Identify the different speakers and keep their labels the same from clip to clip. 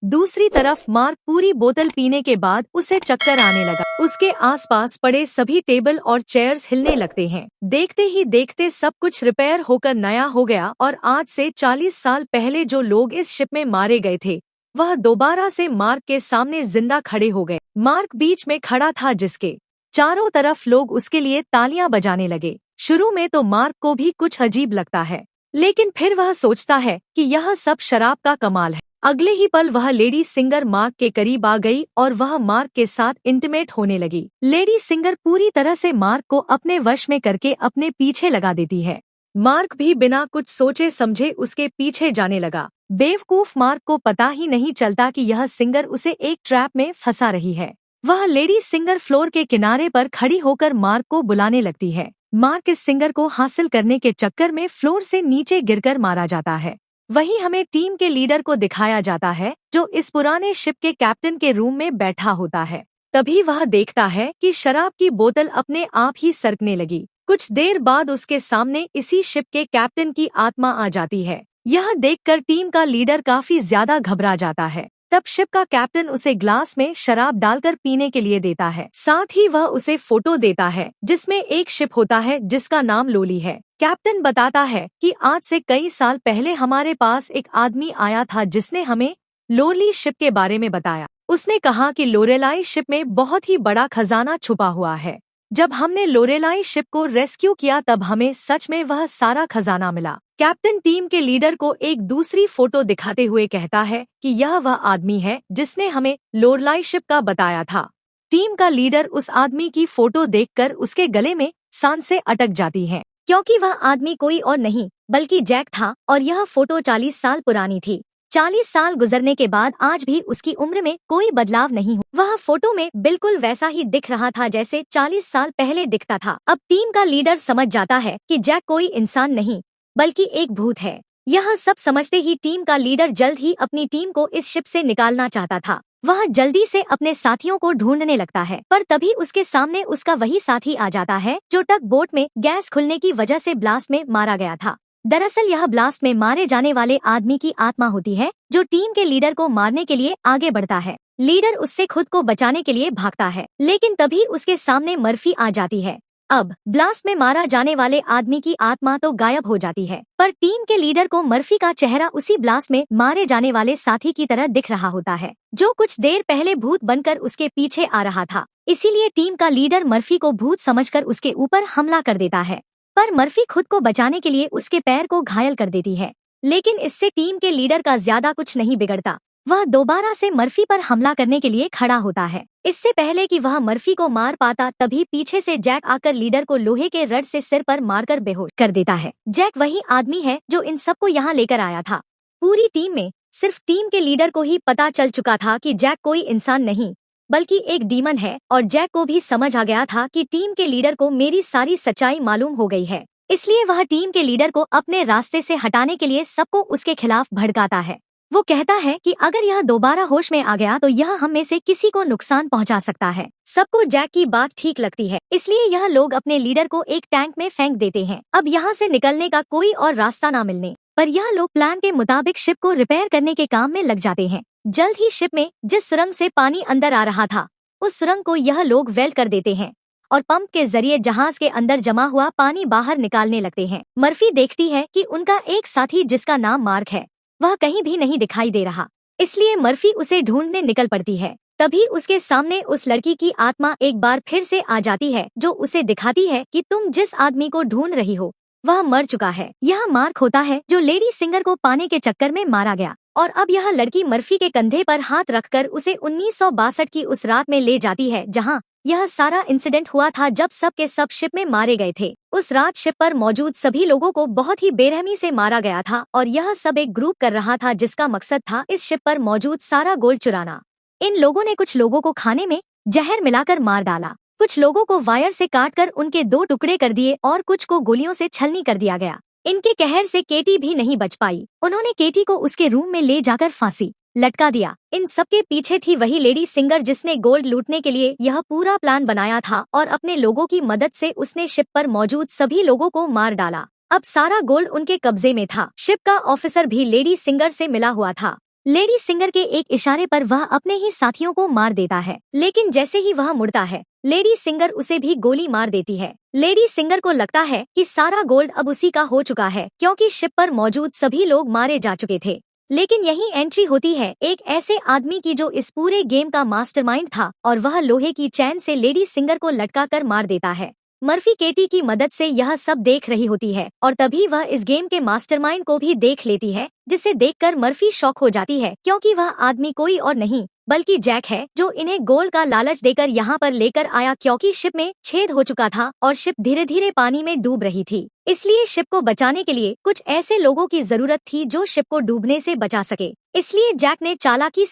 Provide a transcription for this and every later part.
Speaker 1: दूसरी तरफ मार्क पूरी बोतल पीने के बाद उसे चक्कर आने लगा। उसके आसपास पड़े सभी टेबल और चेयर्स हिलने लगते हैं। देखते ही देखते सब कुछ रिपेयर होकर नया हो गया और आज से 40 साल पहले जो लोग इस शिप में मारे गए थे वह दोबारा से मार्क के सामने जिंदा खड़े हो गए। मार्क बीच में खड़ा था जिसके चारों तरफ लोग उसके लिए तालियां बजाने लगे। शुरू में तो मार्क को भी कुछ अजीब लगता है, लेकिन फिर वह सोचता है कि यह सब शराब का कमाल है। अगले ही पल वह लेडी सिंगर मार्क के करीब आ गई और वह मार्क के साथ इंटीमेट होने लगी। लेडी सिंगर पूरी तरह से मार्क को अपने वश में करके अपने पीछे लगा देती है। मार्क भी बिना कुछ सोचे समझे उसके पीछे जाने लगा। बेवकूफ मार्क को पता ही नहीं चलता कि यह सिंगर उसे एक ट्रैप में फंसा रही है। वह लेडी सिंगर फ्लोर के किनारे पर खड़ी होकर मार्क को बुलाने लगती है। मार्क इस सिंगर को हासिल करने के चक्कर में फ्लोर से नीचे गिरकर मारा जाता है। वहीं हमें टीम के लीडर को दिखाया जाता है जो इस पुराने शिप के कैप्टन के रूम में बैठा होता है। तभी वह देखता है कि शराब की बोतल अपने आप ही सरकने लगी। कुछ देर बाद उसके सामने इसी शिप के कैप्टन की आत्मा आ जाती है। यह देखकर टीम का लीडर काफी ज्यादा घबरा जाता है। तब शिप का कैप्टन उसे ग्लास में शराब डालकर पीने के लिए देता है। साथ ही वह उसे फोटो देता है जिसमें एक शिप होता है जिसका नाम लोली है। कैप्टन बताता है कि आज से कई साल पहले हमारे पास एक आदमी आया था जिसने हमें लोरली शिप के बारे में बताया। उसने कहा कि लोरेलाई शिप में बहुत ही बड़ा खजाना छुपा हुआ है। जब हमने लोरेलाई शिप को रेस्क्यू किया तब हमें सच में वह सारा खजाना मिला। कैप्टन टीम के लीडर को एक दूसरी फोटो दिखाते हुए कहता है कि यह वह आदमी है जिसने हमें लोरलाई शिप का बताया था। टीम का लीडर उस आदमी की फोटो देखकर उसके गले में सांसें अटक जाती हैं, क्योंकि वह आदमी कोई और नहीं बल्कि जैक था और यह फोटो 40 साल पुरानी थी। 40 साल गुजरने के बाद आज भी उसकी उम्र में कोई बदलाव नहीं हुआ। वह फोटो में बिल्कुल वैसा ही दिख रहा था जैसे 40 साल पहले दिखता था। अब टीम का लीडर समझ जाता है कि जैक कोई इंसान नहीं बल्कि एक भूत है। यह सब समझते ही टीम का लीडर जल्द ही अपनी टीम को इस शिप से निकालना चाहता था। वह जल्दी से अपने साथियों को ढूंढने लगता है, पर तभी उसके सामने उसका वही साथी आ जाता है जो टग बोट में गैस खुलने की वजह से ब्लास्ट में मारा गया था। दरअसल यह ब्लास्ट में मारे जाने वाले आदमी की आत्मा होती है जो टीम के लीडर को मारने के लिए आगे बढ़ता है। लीडर उससे खुद को बचाने के लिए भागता है, लेकिन तभी उसके सामने मर्फी आ जाती है। अब ब्लास्ट में मारा जाने वाले आदमी की आत्मा तो गायब हो जाती है, पर टीम के लीडर को मर्फी का चेहरा उसी ब्लास्ट में मारे जाने वाले साथी की तरह दिख रहा होता है जो कुछ देर पहले भूत बनकर उसके पीछे आ रहा था। इसीलिए टीम का लीडर मर्फी को भूत समझकर उसके ऊपर हमला कर देता है, पर मर्फी खुद को बचाने के लिए उसके पैर को घायल कर देती है। लेकिन इससे टीम के लीडर का ज्यादा कुछ नहीं बिगड़ता। वह दोबारा से मर्फी पर हमला करने के लिए खड़ा होता है। इससे पहले कि वह मर्फी को मार पाता तभी पीछे से जैक आकर लीडर को लोहे के रड से सिर पर मारकर बेहोश कर देता है। जैक वही आदमी है जो इन सबको यहाँ लेकर आया था। पूरी टीम में सिर्फ टीम के लीडर को ही पता चल चुका था कि जैक कोई इंसान नहीं बल्कि एक डीमन है, और जैक को भी समझ आ गया था कि टीम के लीडर को मेरी सारी सच्चाई मालूम हो गई है। इसलिए वह टीम के लीडर को अपने रास्ते से हटाने के लिए सबको उसके खिलाफ भड़काता है। वो कहता है कि अगर यह दोबारा होश में आ गया तो यह हम में से किसी को नुकसान पहुंचा सकता है। सबको जैक की बात ठीक लगती है, इसलिए यह लोग अपने लीडर को एक टैंक में फेंक देते हैं। अब यहाँ से निकलने का कोई और रास्ता न मिलने पर यह लोग प्लान के मुताबिक शिप को रिपेयर करने के काम में लग जाते हैं। जल्द ही शिप में जिस सुरंग से पानी अंदर आ रहा था उस सुरंग को यह लोग वेल्ड कर देते हैं और पंप के जरिए जहाज के अंदर जमा हुआ पानी बाहर निकालने लगते हैं। मर्फी देखती है कि उनका एक साथी जिसका नाम मार्क है वह कहीं भी नहीं दिखाई दे रहा, इसलिए मर्फी उसे ढूंढने निकल पड़ती है। तभी उसके सामने उस लड़की की आत्मा एक बार फिर से आ जाती है जो उसे दिखाती है कि तुम जिस आदमी को ढूंढ रही हो वह मर चुका है। यह मार्क होता है जो लेडी सिंगर को पाने के चक्कर में मारा गया, और अब यह लड़की मर्फी के कंधे पर हाथ रखकर उसे 1962 की उस रात में ले जाती है जहां यह सारा इंसिडेंट हुआ था जब सब के सब शिप में मारे गए थे। उस रात शिप पर मौजूद सभी लोगों को बहुत ही बेरहमी से मारा गया था और यह सब एक ग्रुप कर रहा था जिसका मकसद था इस शिप पर मौजूद सारा गोल्ड चुराना। इन लोगों ने कुछ लोगों को खाने में जहर मिलाकर मार डाला, कुछ लोगों को वायर से काटकर उनके 2 टुकड़े कर दिए और कुछ को गोलियों से छलनी कर दिया गया। इनके कहर से केटी भी नहीं बच पाई। उन्होंने केटी को उसके रूम में ले जाकर फांसी लटका दिया। इन सबके पीछे थी वही लेडी सिंगर जिसने गोल्ड लूटने के लिए यह पूरा प्लान बनाया था और अपने लोगों की मदद से उसने शिप पर मौजूद सभी लोगों को मार डाला। अब सारा गोल्ड उनके कब्जे में था। शिप का ऑफिसर भी लेडी सिंगर से मिला हुआ था, लेडी सिंगर के एक इशारे पर वह अपने ही साथियों को मार देता है, लेकिन जैसे ही वह मुड़ता है लेडी सिंगर उसे भी गोली मार देती है। लेडी सिंगर को लगता है कि सारा गोल्ड अब उसी का हो चुका है, क्योंकि शिप पर मौजूद सभी लोग मारे जा चुके थे। लेकिन यही एंट्री होती है एक ऐसे आदमी की जो इस पूरे गेम का मास्टरमाइंड था, और वह लोहे की चैन से लेडी सिंगर को लटका कर मार देता है। मर्फी केटी की मदद से यह सब देख रही होती है और तभी वह इस गेम के मास्टरमाइंड को भी देख लेती है, जिसे देखकर मर्फी शॉक हो जाती है, क्योंकि वह आदमी कोई और नहीं बल्कि जैक है, जो इन्हें गोल्ड का लालच देकर यहाँ पर लेकर आया, क्योंकि शिप में छेद हो चुका था और शिप धीरे धीरे पानी में डूब रही थी। इसलिए शिप को बचाने के लिए कुछ ऐसे लोगों की जरूरत थी जो शिप को डूबने से बचा सके। इसलिए जैक ने चालाकी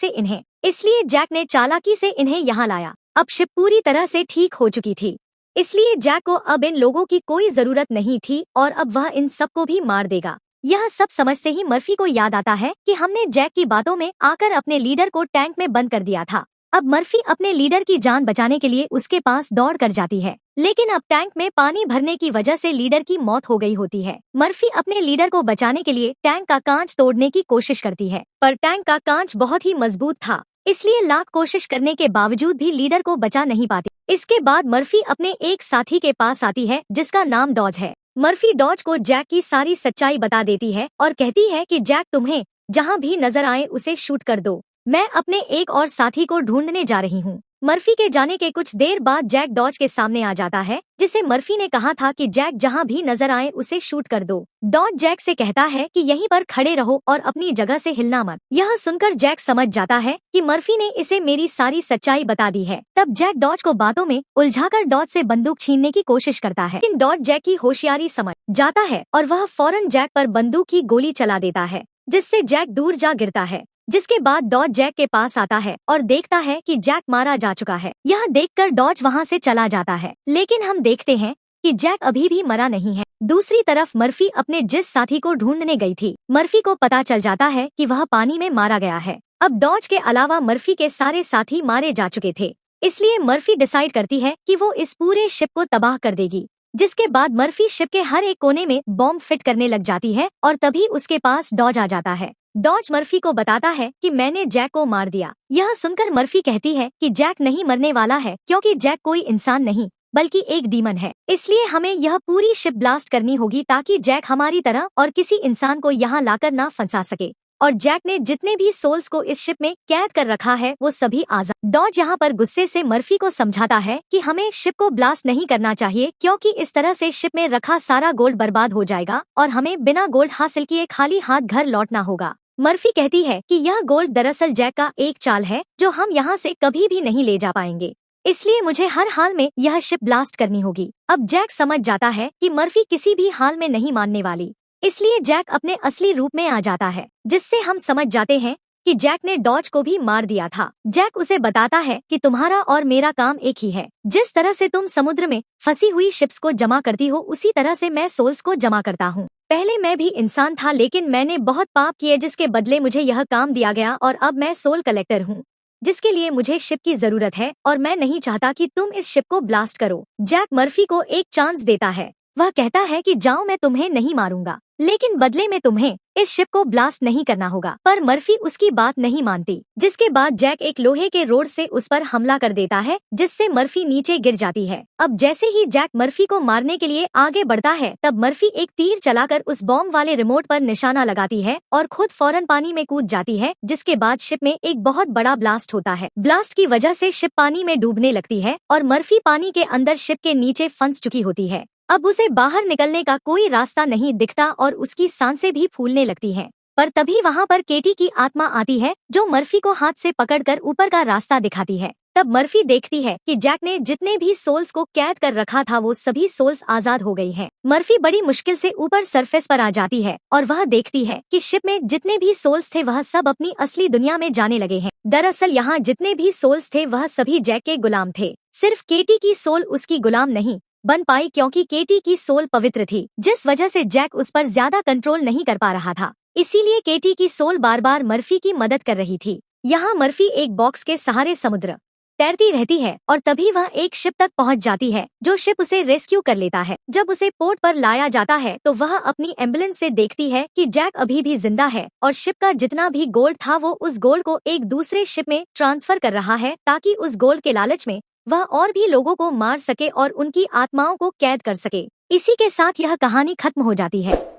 Speaker 1: से इन्हें यहाँ लाया। अब शिप पूरी तरह से ठीक हो चुकी थी, इसलिए जैक को अब इन लोगों की कोई जरूरत नहीं थी और अब वह इन सबको भी मार देगा। यह सब समझते ही मर्फी को याद आता है कि हमने जैक की बातों में आकर अपने लीडर को टैंक में बंद कर दिया था। अब मर्फी अपने लीडर की जान बचाने के लिए उसके पास दौड़ कर जाती है, लेकिन अब टैंक में पानी भरने की वजह से लीडर की मौत हो गई होती है। मर्फी अपने लीडर को बचाने के लिए टैंक का कांच तोड़ने की कोशिश करती है, पर टैंक का कांच बहुत ही मजबूत था, इसलिए लाख कोशिश करने के बावजूद भी लीडर को बचा नहीं पाती। इसके बाद मर्फी अपने एक साथी के पास आती है जिसका नाम डॉज है। मर्फी डॉज को जैक की सारी सच्चाई बता देती है और कहती है कि जैक तुम्हें जहां भी नजर आए उसे शूट कर दो, मैं अपने एक और साथी को ढूंढने जा रही हूँ। मर्फी के जाने के कुछ देर बाद जैक डॉज के सामने आ जाता है, जिसे मर्फी ने कहा था कि जैक जहां भी नजर आए उसे शूट कर दो। डॉज जैक से कहता है कि यहीं पर खड़े रहो और अपनी जगह से हिलना मत। यह सुनकर जैक समझ जाता है कि मर्फी ने इसे मेरी सारी सच्चाई बता दी है। तब जैक डॉज को बातों में उलझाकर डॉज से बंदूक छीनने की कोशिश करता है, लेकिन डॉज जैक की होशियारी समझ जाता है और वह फौरन जैक पर बंदूक की गोली चला देता है, जिससे जैक दूर जा गिरता है। जिसके बाद डॉज जैक के पास आता है और देखता है कि जैक मारा जा चुका है। यह देखकर डॉज वहां से चला जाता है, लेकिन हम देखते हैं कि जैक अभी भी मरा नहीं है। दूसरी तरफ मर्फी अपने जिस साथी को ढूंढने गई थी, मर्फी को पता चल जाता है कि वह पानी में मारा गया है। अब डॉज के अलावा मर्फी के सारे साथी मारे जा चुके थे, इसलिए मर्फी डिसाइड करती है कि वो इस पूरे शिप को तबाह कर देगी। जिसके बाद मर्फी शिप के हर एक कोने में बॉम्ब फिट करने लग जाती है और तभी उसके पास डॉज आ जाता है। डॉज मर्फी को बताता है कि मैंने जैक को मार दिया। यह सुनकर मर्फी कहती है कि जैक नहीं मरने वाला है, क्योंकि जैक कोई इंसान नहीं बल्कि एक डीमन है। इसलिए हमें यह पूरी शिप ब्लास्ट करनी होगी ताकि जैक हमारी तरह और किसी इंसान को यहाँ लाकर ना फंसा सके। और जैक ने जितने भी सोल्स को इस शिप में कैद कर रखा है वो सभी आजाद। डॉज यहाँ पर गुस्से से मर्फी को समझाता है कि हमें शिप को ब्लास्ट नहीं करना चाहिए, क्योंकि इस तरह से शिप में रखा सारा गोल्ड बर्बाद हो जाएगा और हमें बिना गोल्ड हासिल किए खाली हाथ घर लौटना होगा। मर्फी कहती है कि यह गोल्ड दरअसल जैक का एक चाल है जो हम यहाँ से कभी भी नहीं ले जा पाएंगे, इसलिए मुझे हर हाल में यह शिप ब्लास्ट करनी होगी। अब जैक समझ जाता है कि मर्फी किसी भी हाल में नहीं मानने वाली, इसलिए जैक अपने असली रूप में आ जाता है, जिससे हम समझ जाते हैं कि जैक ने डॉज को भी मार दिया था। जैक उसे बताता है कि तुम्हारा और मेरा काम एक ही है। जिस तरह से तुम समुद्र में फंसी हुई शिप्स को जमा करती हो, उसी तरह से मैं सोल्स को जमा करता हूँ। पहले मैं भी इंसान था, लेकिन मैंने बहुत पाप किए, जिसके बदले मुझे यह काम दिया गया और अब मैं सोल कलेक्टर हूँ, जिसके लिए मुझे शिप की जरूरत है और मैं नहीं चाहता कि तुम इस शिप को ब्लास्ट करो। जैक मर्फी को एक चांस देता है। वह कहता है कि जाओ, मैं तुम्हें नहीं मारूंगा, लेकिन बदले में तुम्हें इस शिप को ब्लास्ट नहीं करना होगा। पर मर्फी उसकी बात नहीं मानती, जिसके बाद जैक एक लोहे के रोड से उस पर हमला कर देता है, जिससे मर्फी नीचे गिर जाती है। अब जैसे ही जैक मर्फी को मारने के लिए आगे बढ़ता है, तब मर्फी एक तीर चलाकर उस बॉम्ब वाले रिमोट पर निशाना लगाती है और खुद फौरन पानी में कूद जाती है, जिसके बाद शिप में एक बहुत बड़ा ब्लास्ट होता है। ब्लास्ट की वजह से शिप पानी में डूबने लगती है और मर्फी पानी के अंदर शिप के नीचे फंस चुकी होती है। अब उसे बाहर निकलने का कोई रास्ता नहीं दिखता और उसकी सांसें भी फूलने लगती हैं। पर तभी वहाँ पर केटी की आत्मा आती है, जो मर्फी को हाथ से पकड़कर ऊपर का रास्ता दिखाती है। तब मर्फी देखती है कि जैक ने जितने भी सोल्स को कैद कर रखा था वो सभी सोल्स आजाद हो गई हैं। मर्फी बड़ी मुश्किल से ऊपर सरफेस पर आ जाती है और वह देखती है कि शिप में जितने भी सोल्स थे वह सब अपनी असली दुनिया में जाने लगे हैं। दरअसल यहाँ जितने भी सोल्स थे वह सभी जैक के गुलाम थे। सिर्फ केटी की सोल उसकी गुलाम नहीं बन पाई, क्योंकि केटी की सोल पवित्र थी, जिस वजह से जैक उस पर ज्यादा कंट्रोल नहीं कर पा रहा था। इसीलिए केटी की सोल बार बार मर्फी की मदद कर रही थी। यहाँ मर्फी एक बॉक्स के सहारे समुद्र तैरती रहती है और तभी वह एक शिप तक पहुंच जाती है, जो शिप उसे रेस्क्यू कर लेता है। जब उसे पोर्ट पर लाया जाता है तो वह अपनी एम्बुलेंस से देखती है कि जैक अभी भी जिंदा है और शिप का जितना भी गोल्ड था वो उस गोल्ड को एक दूसरे शिप में ट्रांसफर कर रहा है, ताकि उस गोल्ड के लालच में वह और भी लोगों को मार सके और उनकी आत्माओं को कैद कर सके। इसी के साथ यह कहानी खत्म हो जाती है।